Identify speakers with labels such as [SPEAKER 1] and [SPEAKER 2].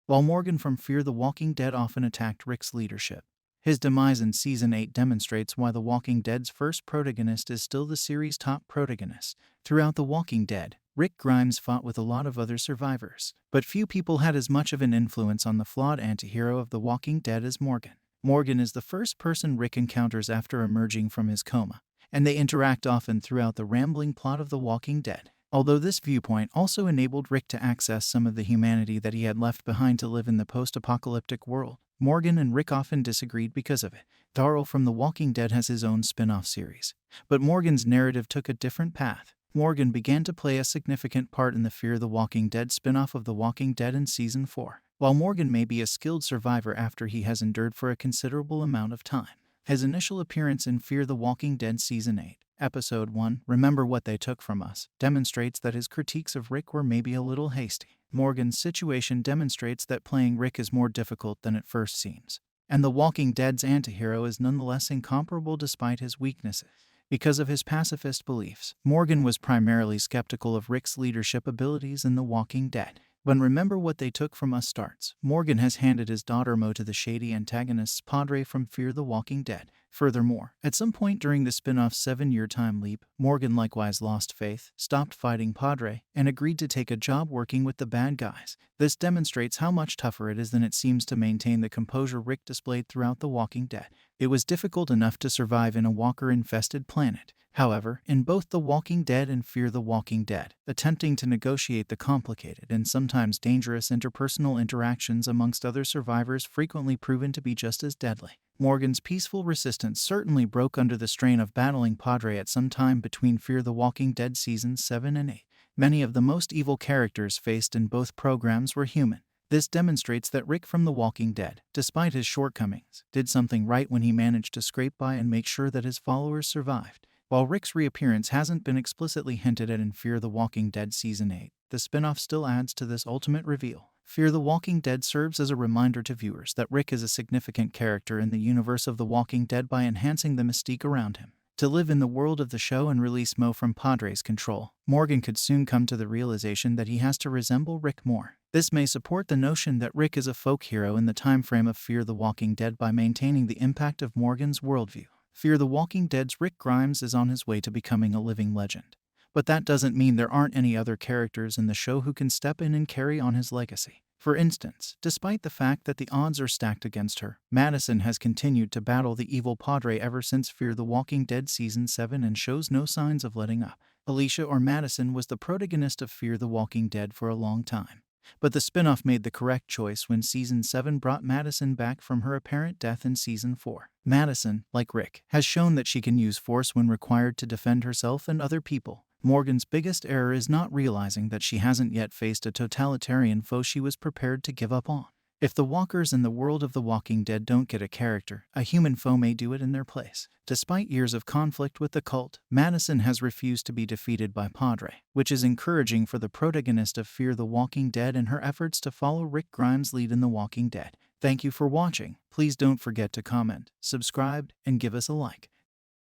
[SPEAKER 1] while Morgan from Fear the Walking Dead often attacked Rick's leadership. His demise in Season 8 demonstrates why The Walking Dead's first protagonist is still the series' top protagonist. Throughout The Walking Dead, Rick Grimes fought with a lot of other survivors, but few people had as much of an influence on the flawed antihero of The Walking Dead as Morgan. Morgan is the first person Rick encounters after emerging from his coma, and they interact often throughout the rambling plot of The Walking Dead. Although this viewpoint also enabled Rick to access some of the humanity that he had left behind to live in the post-apocalyptic world, Morgan and Rick often disagreed because of it. Daryl from The Walking Dead has his own spin-off series, but Morgan's narrative took a different path. Morgan began to play a significant part in the Fear the Walking Dead spin-off of The Walking Dead in Season 4. While Morgan may be a skilled survivor after he has endured for a considerable amount of time, his initial appearance in Fear the Walking Dead Season 8, Episode 1, Remember What They Took From Us, demonstrates that his critiques of Rick were maybe a little hasty. Morgan's situation demonstrates that playing Rick is more difficult than it first seems, and The Walking Dead's antihero is nonetheless incomparable despite his weaknesses. Because of his pacifist beliefs, Morgan was primarily skeptical of Rick's leadership abilities in The Walking Dead. When Remember What They Took From Us starts, Morgan has handed his daughter Mo to the shady antagonists Padre from Fear the Walking Dead. Furthermore, at some point during the spin-off's 7-year time leap, Morgan likewise lost faith, stopped fighting Padre, and agreed to take a job working with the bad guys. This demonstrates how much tougher it is than it seems to maintain the composure Rick displayed throughout The Walking Dead. It was difficult enough to survive in a walker-infested planet. However, in both The Walking Dead and Fear the Walking Dead, attempting to negotiate the complicated and sometimes dangerous interpersonal interactions amongst other survivors frequently proven to be just as deadly. Morgan's peaceful resistance certainly broke under the strain of battling Padre at some time between Fear the Walking Dead Seasons 7 and 8. Many of the most evil characters faced in both programs were human. This demonstrates that Rick from The Walking Dead, despite his shortcomings, did something right when he managed to scrape by and make sure that his followers survived. While Rick's reappearance hasn't been explicitly hinted at in Fear the Walking Dead Season 8, the spin-off still adds to this ultimate reveal. Fear the Walking Dead serves as a reminder to viewers that Rick is a significant character in the universe of The Walking Dead by enhancing the mystique around him. To live in the world of the show and release Mo from Padre's control, Morgan could soon come to the realization that he has to resemble Rick more. This may support the notion that Rick is a folk hero in the time frame of Fear the Walking Dead by maintaining the impact of Morgan's worldview. Fear the Walking Dead's Rick Grimes is on his way to becoming a living legend. But that doesn't mean there aren't any other characters in the show who can step in and carry on his legacy. For instance, despite the fact that the odds are stacked against her, Madison has continued to battle the evil Padre ever since Fear the Walking Dead Season 7 and shows no signs of letting up. Alicia or Madison was the protagonist of Fear the Walking Dead for a long time. But the spin-off made the correct choice when Season 7 brought Madison back from her apparent death in Season 4. Madison, like Rick, has shown that she can use force when required to defend herself and other people. Morgan's biggest error is not realizing that she hasn't yet faced a totalitarian foe she was prepared to give up on. If the walkers in the world of The Walking Dead don't get a character, a human foe may do it in their place. Despite years of conflict with the cult, Madison has refused to be defeated by Padre, which is encouraging for the protagonist of Fear the Walking Dead and her efforts to follow Rick Grimes' lead in The Walking Dead. Thank you for watching. Please don't forget to comment, subscribe, and give us a like.